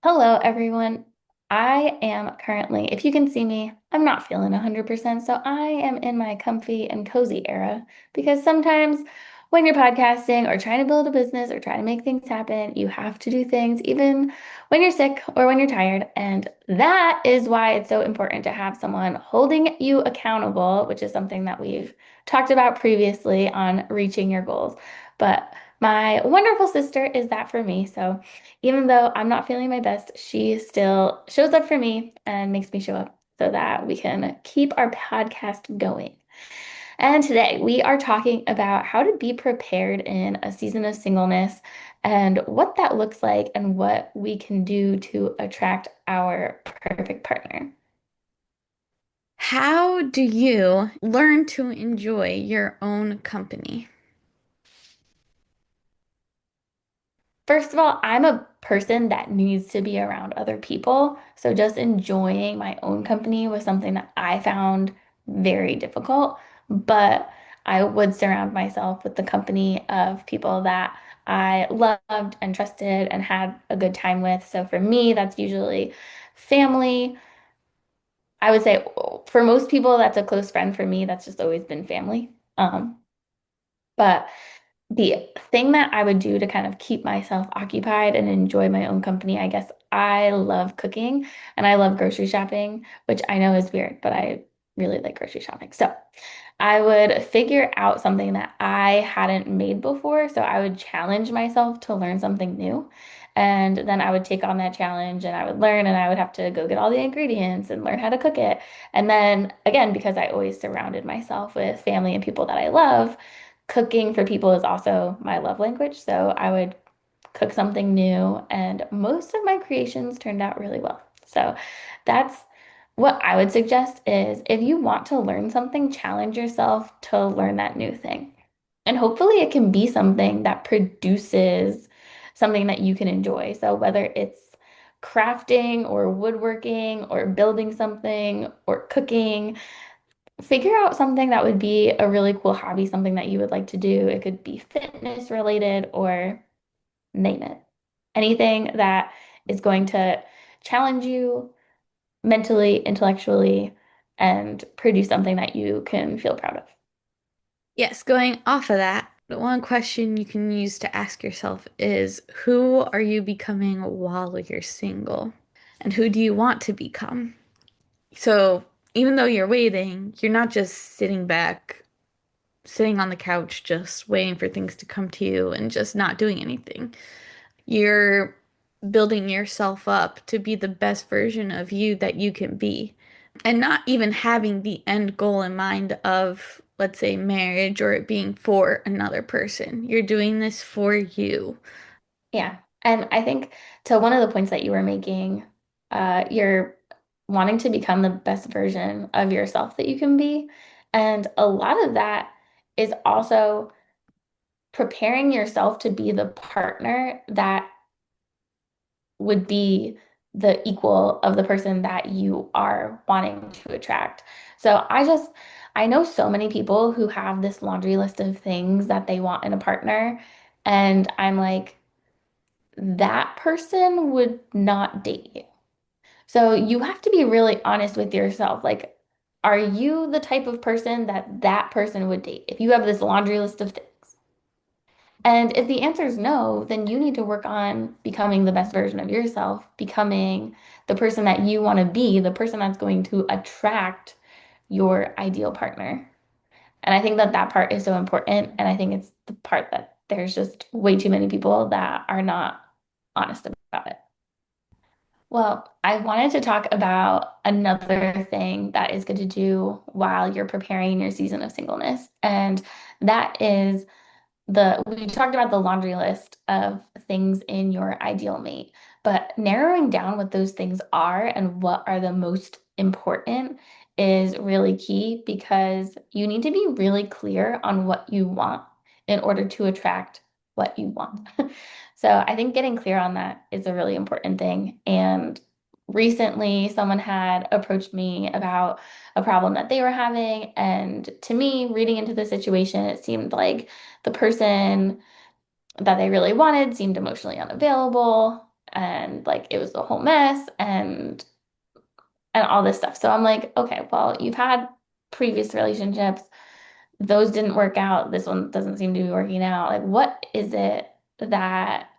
Hello, everyone. I am currently, if you can see me, I'm not feeling 100%. So I am in my comfy and cozy era because sometimes when you're podcasting or trying to build a business or trying to make things happen, you have to do things even when you're sick or when you're tired. And that is why it's so important to have someone holding you accountable, which is something that we've talked about previously on reaching your goals. But my wonderful sister is that for me. So even though I'm not feeling my best, she still shows up for me and makes me show up so that we can keep our podcast going. And today we are talking about how to be prepared in a season of singleness and what that looks like and what we can do to attract our perfect partner. How do you learn to enjoy your own company? First of all, I'm a person that needs to be around other people. So just enjoying my own company was something that I found very difficult. But I would surround myself with the company of people that I loved and trusted and had a good time with. So for me, that's usually family. I would say for most people, that's a close friend. For me, that's just always been family. But the thing that I would do to kind of keep myself occupied and enjoy my own company, I guess I love cooking and I love grocery shopping, which I know is weird, but I really like grocery shopping. So I would figure out something that I hadn't made before. So I would challenge myself to learn something new. And then I would take on that challenge and I would learn and I would have to go get all the ingredients and learn how to cook it. And then again, because I always surrounded myself with family and people that I love, cooking for people is also my love language. So I would cook something new, and most of my creations turned out really well. So that's what I would suggest is if you want to learn something, challenge yourself to learn that new thing. And hopefully it can be something that produces something that you can enjoy. So whether it's crafting or woodworking or building something or cooking, figure out something that would be a really cool hobby, something that you would like to do. It could be fitness related or name it. Anything that is going to challenge you mentally, intellectually, and produce something that you can feel proud of. Yes, going off of that, the one question you can use to ask yourself is who are you becoming while you're single? And who do you want to become? So, even though you're waiting, you're not just sitting back, sitting on the couch, just waiting for things to come to you and just not doing anything. You're building yourself up to be the best version of you that you can be. And not even having the end goal in mind of, let's say, marriage or it being for another person. You're doing this for you. Yeah. And I think to one of the points that you were making, you're wanting to become the best version of yourself that you can be. And a lot of that is also preparing yourself to be the partner that would be the equal of the person that you are wanting to attract. So I know so many people who have this laundry list of things that they want in a partner. And I'm like, that person would not date you. So you have to be really honest with yourself. Like, are you the type of person that that person would date? If you have this laundry list of things. And if the answer is no, then you need to work on becoming the best version of yourself, becoming the person that you want to be, the person that's going to attract your ideal partner. And I think that that part is so important. And I think it's the part that there's just way too many people that are not honest about it. Well, I wanted to talk about another thing that is good to do while you're preparing your season of singleness. And that is we talked about the laundry list of things in your ideal mate, but narrowing down what those things are and what are the most important is really key because you need to be really clear on what you want in order to attract what you want. So I think getting clear on that is a really important thing. And recently, someone had approached me about a problem that they were having. And to me, reading into the situation, it seemed like the person that they really wanted seemed emotionally unavailable. and like it was a whole mess and all this stuff. So I'm like, okay, well, you've had previous relationships. Those didn't work out. This one doesn't seem to be working out. Like, what is it that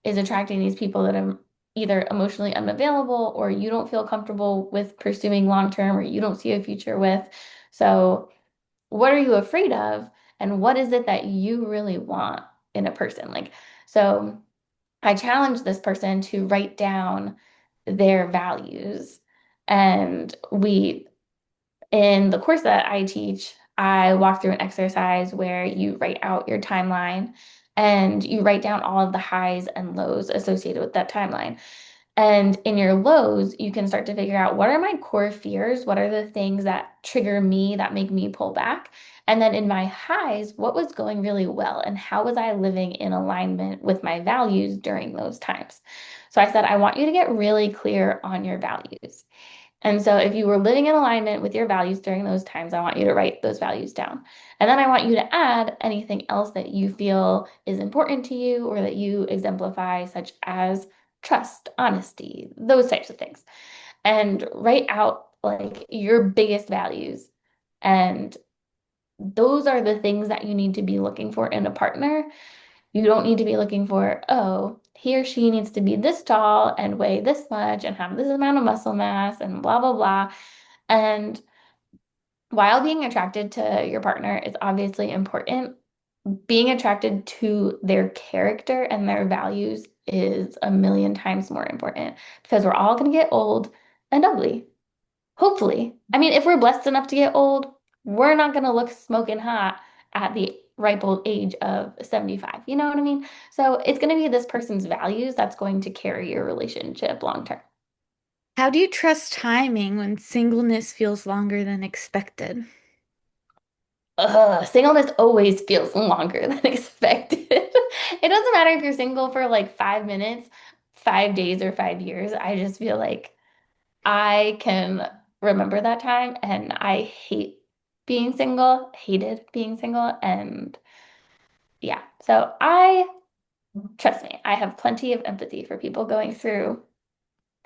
is attracting these people that are either emotionally unavailable or you don't feel comfortable with pursuing long term or you don't see a future with? So, what are you afraid of? And what is it that you really want in a person? Like, so I challenged this person to write down their values. And in the course that I teach, I walk through an exercise where you write out your timeline and you write down all of the highs and lows associated with that timeline. And in your lows, you can start to figure out what are my core fears? What are the things that trigger me, that make me pull back? And then in my highs, what was going really well? And how was I living in alignment with my values during those times? So I said, I want you to get really clear on your values. And so if you were living in alignment with your values during those times, I want you to write those values down. And then I want you to add anything else that you feel is important to you or that you exemplify, such as trust, honesty, those types of things. And write out like your biggest values. And those are the things that you need to be looking for in a partner. You don't need to be looking for, oh, he or she needs to be this tall and weigh this much and have this amount of muscle mass and blah, blah, blah. And while being attracted to your partner is obviously important, being attracted to their character and their values is a million times more important because we're all going to get old and ugly. Hopefully. I mean, if we're blessed enough to get old, we're not going to look smoking hot at the ripe old age of 75. You know what I mean? So it's going to be this person's values that's going to carry your relationship long term. How do you trust timing when singleness feels longer than expected? Singleness always feels longer than expected. It doesn't matter if you're single for like 5 minutes, 5 days, or 5 years. I just feel like I can remember that time and I hate being single, hated being single. And yeah, so trust me, I have plenty of empathy for people going through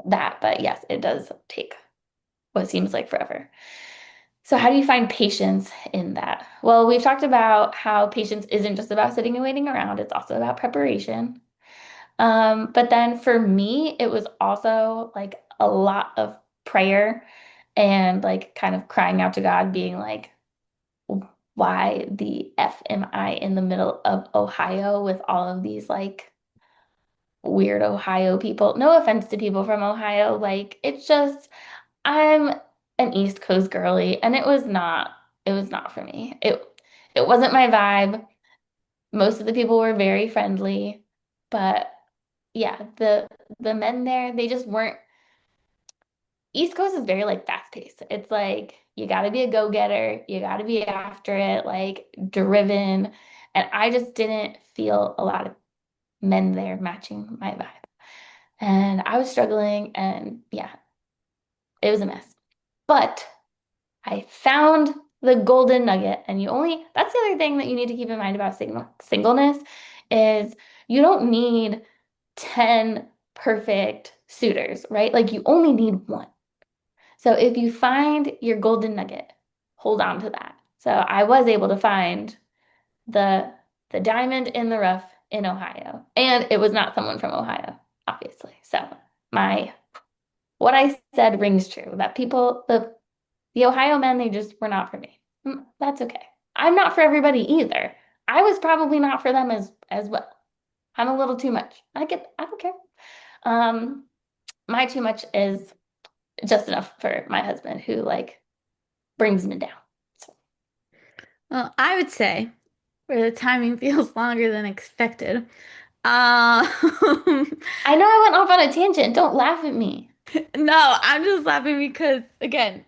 that. But yes, it does take what seems like forever. So, how do you find patience in that? Well, we've talked about how patience isn't just about sitting and waiting around, it's also about preparation. But then for me, it was also like a lot of prayer and like kind of crying out to God, being like, why the F am I in the middle of Ohio with all of these like weird Ohio people? No offense to people from Ohio. Like, it's just, I'm an East Coast girly, and it was not for me. It wasn't my vibe. Most of the people were very friendly, but yeah, the men there, they just weren't. East Coast is very like fast paced. It's like you got to be a go-getter, you got to be after it, like driven. And I just didn't feel a lot of men there matching my vibe. And I was struggling, and yeah, it was a mess. But I found the golden nugget, and that's the other thing that you need to keep in mind about singleness is you don't need 10 perfect suitors, right? Like you only need one. So if you find your golden nugget, hold on to that. So I was able to find the the diamond in the rough in Ohio, and it was not someone from Ohio, obviously. So my what I said rings true that the Ohio men, they just were not for me. That's okay. I'm not for everybody either. I was probably not for them as well. I'm a little too much. I don't care. Um, my too much is just enough for my husband who like brings me down. So Well, I would say where the timing feels longer than expected. I know I went off on a tangent. Don't laugh at me. No, I'm just laughing because again,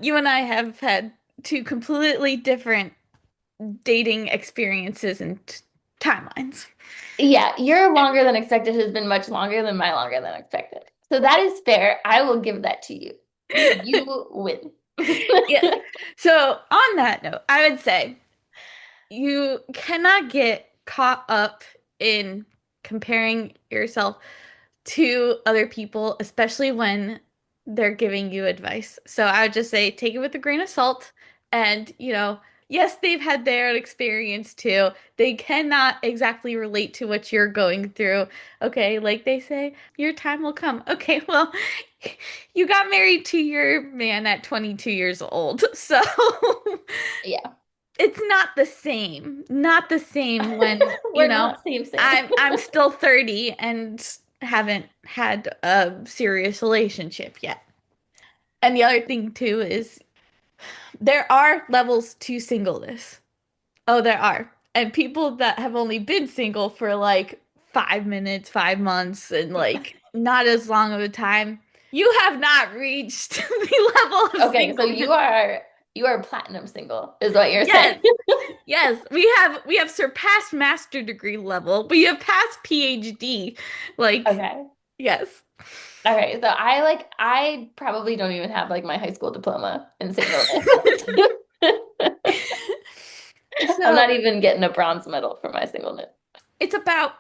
you and I have had two completely different dating experiences and timelines. Yeah, your longer than expected has been much longer than my longer than expected. So that is fair. I will give that to you. You win. Yeah. So on that note, I would say you cannot get caught up in comparing yourself to other people, especially when they're giving you advice. So I would just say take it with a grain of salt. And, yes, they've had their own experience too. They cannot exactly relate to what you're going through. Okay, like they say, your time will come. Okay, well, you got married to your man at 22 years old. So Yeah. it's not the same. Not the same when, We're not same same. I'm still 30 and haven't had a serious relationship yet. And the other thing too is there are levels to singleness. Oh, there are. And people that have only been single for like 5 minutes, 5 months, and like not as long of a time, you have not reached the level of Okay, so singleness. you are platinum single, is what you're saying. Yes. Yes, we have surpassed master degree level. We have passed PhD. Like, Okay. yes. Okay, so I probably don't even have like my high school diploma in singleness. I'm So not even getting a bronze medal for my singleness. it's about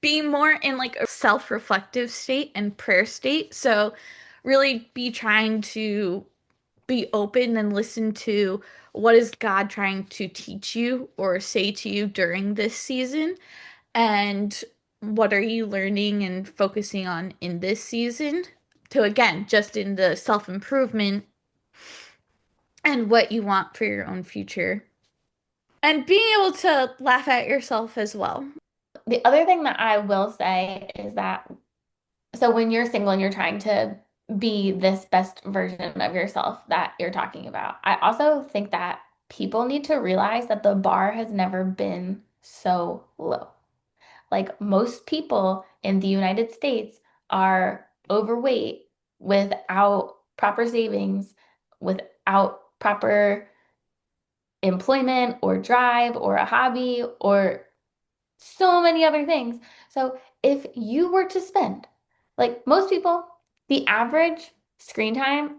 being more in like a self-reflective state and prayer state. So really be trying to be open and listen to what is God trying to teach you or say to you during this season, and what are you learning and focusing on in this season to again just in the self-improvement and what you want for your own future and being able to laugh at yourself as well. The other thing that I will say is that so when you're single and you're trying to be this best version of yourself that you're talking about, I also think that people need to realize that the bar has never been so low. Like most people in the United States are overweight without proper savings, without proper employment or drive or a hobby or so many other things. So if you were to spend, like most people, the average screen time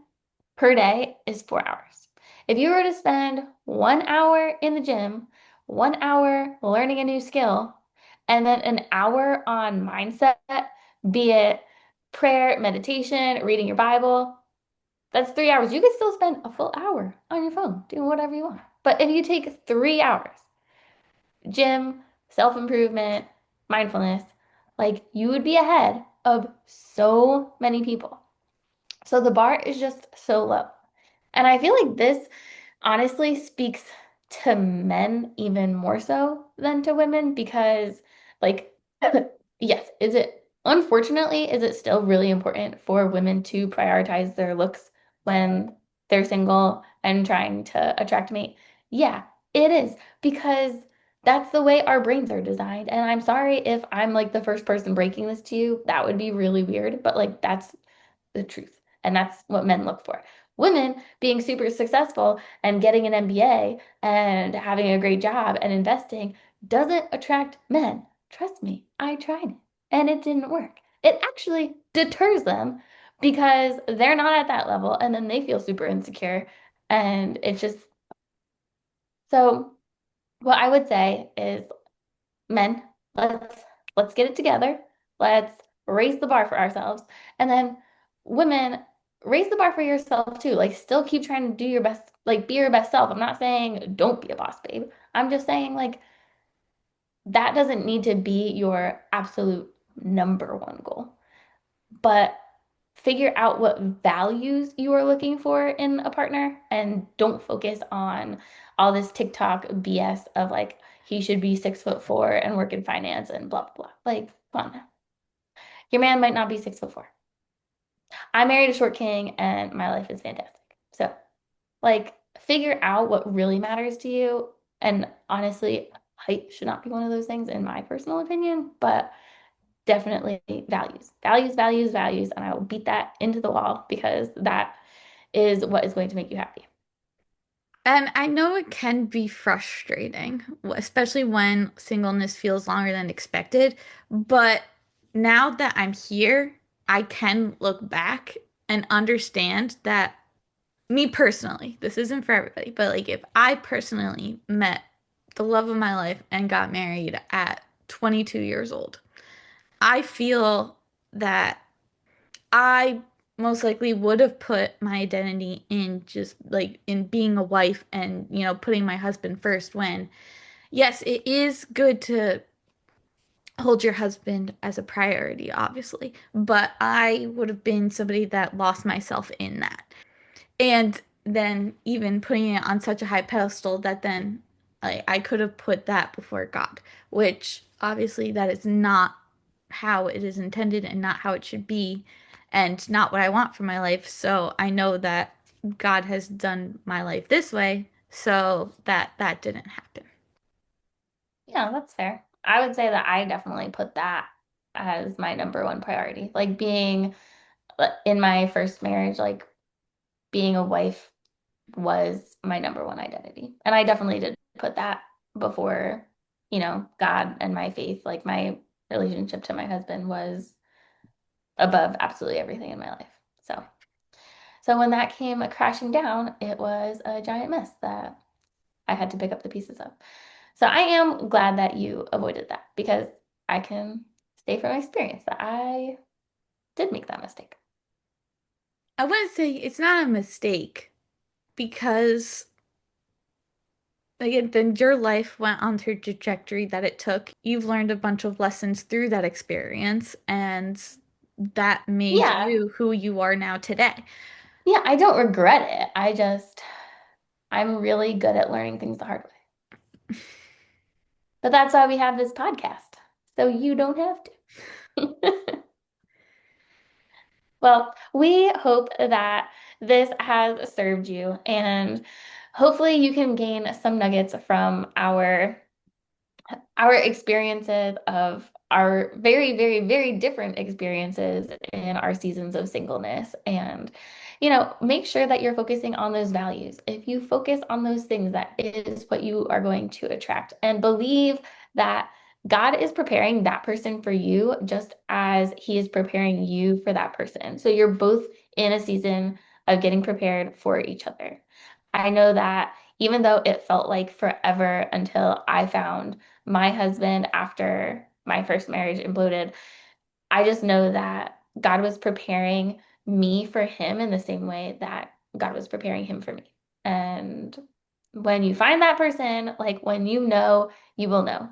per day is 4 hours. If you were to spend 1 hour in the gym, 1 hour learning a new skill, and then an hour on mindset, be it prayer, meditation, reading your Bible, that's 3 hours. You could still spend a full hour on your phone doing whatever you want. But if you take 3 hours, gym, self-improvement, mindfulness, like you would be ahead of so many people. So the bar is just so low. And I feel like this honestly speaks to men even more so than to women because, like, yes, unfortunately, is it still really important for women to prioritize their looks when they're single and trying to attract a mate? Yeah, it is because that's the way our brains are designed. And I'm sorry if I'm like the first person breaking this to you. That would be really weird, but like that's the truth. And that's what men look for. Women being super successful and getting an MBA and having a great job and investing doesn't attract men. Trust me, I tried it and it didn't work. It actually deters them because they're not at that level and then they feel super insecure. And it's just so what I would say is men, let's get it together. Let's raise the bar for ourselves. And then women, raise the bar for yourself too. Like still keep trying to do your best, like be your best self. I'm not saying don't be a boss babe. I'm just saying like that doesn't need to be your absolute number one goal. But figure out what values you are looking for in a partner and don't focus on all this TikTok BS of like he should be 6'4" and work in finance and blah blah blah. Like, come on now. Your man might not be 6'4". I married a short king and my life is fantastic. So, like, figure out what really matters to you. And honestly, height should not be one of those things in my personal opinion, but definitely values, values, values, values. And I will beat that into the wall because that is what is going to make you happy. And I know it can be frustrating, especially when singleness feels longer than expected. But now that I'm here, I can look back and understand that me personally, this isn't for everybody, but like if I personally met the love of my life and got married at 22 years old, I feel that I most likely would have put my identity in just like in being a wife and, putting my husband first when, yes, it is good to hold your husband as a priority, obviously, but I would have been somebody that lost myself in that. And then even putting it on such a high pedestal that then I could have put that before God, which obviously that is not how it is intended and not how it should be and not what I want for my life. So I know that God has done my life this way so that that didn't happen. Yeah, that's fair. I would say that I definitely put that as my number one priority. Like being in my first marriage, like being a wife was my number one identity. And I definitely did put that before, God and my faith. Like my relationship to my husband was above absolutely everything in my life. So when that came crashing down, it was a giant mess that I had to pick up the pieces of. So I am glad that you avoided that because I can say from experience that I did make that mistake. I wouldn't say it's not a mistake because again, then your life went on the trajectory that it took. You've learned a bunch of lessons through that experience, and that made Yeah. you who you are now today. Yeah, I don't regret it. I'm really good at learning things the hard way. But that's why we have this podcast. So you don't have to. Well, we hope that this has served you and hopefully you can gain some nuggets from our experiences of our very, very, very different experiences in our seasons of singleness. And, make sure that you're focusing on those values. If you focus on those things, that is what you are going to attract. And believe that God is preparing that person for you just as He is preparing you for that person. So you're both in a season of getting prepared for each other. I know that even though it felt like forever until I found my husband after my first marriage imploded, I just know that God was preparing me for him in the same way that God was preparing him for me. And when you find that person, like when you know, you will know.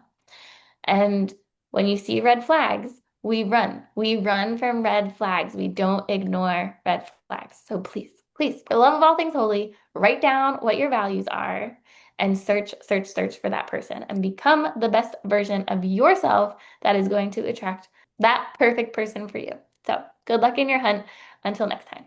And when you see red flags, we run. We run from red flags. We don't ignore red flags. So please, please, for the love of all things holy, write down what your values are and search, search, search for that person and become the best version of yourself that is going to attract that perfect person for you. So good luck in your hunt. Until next time.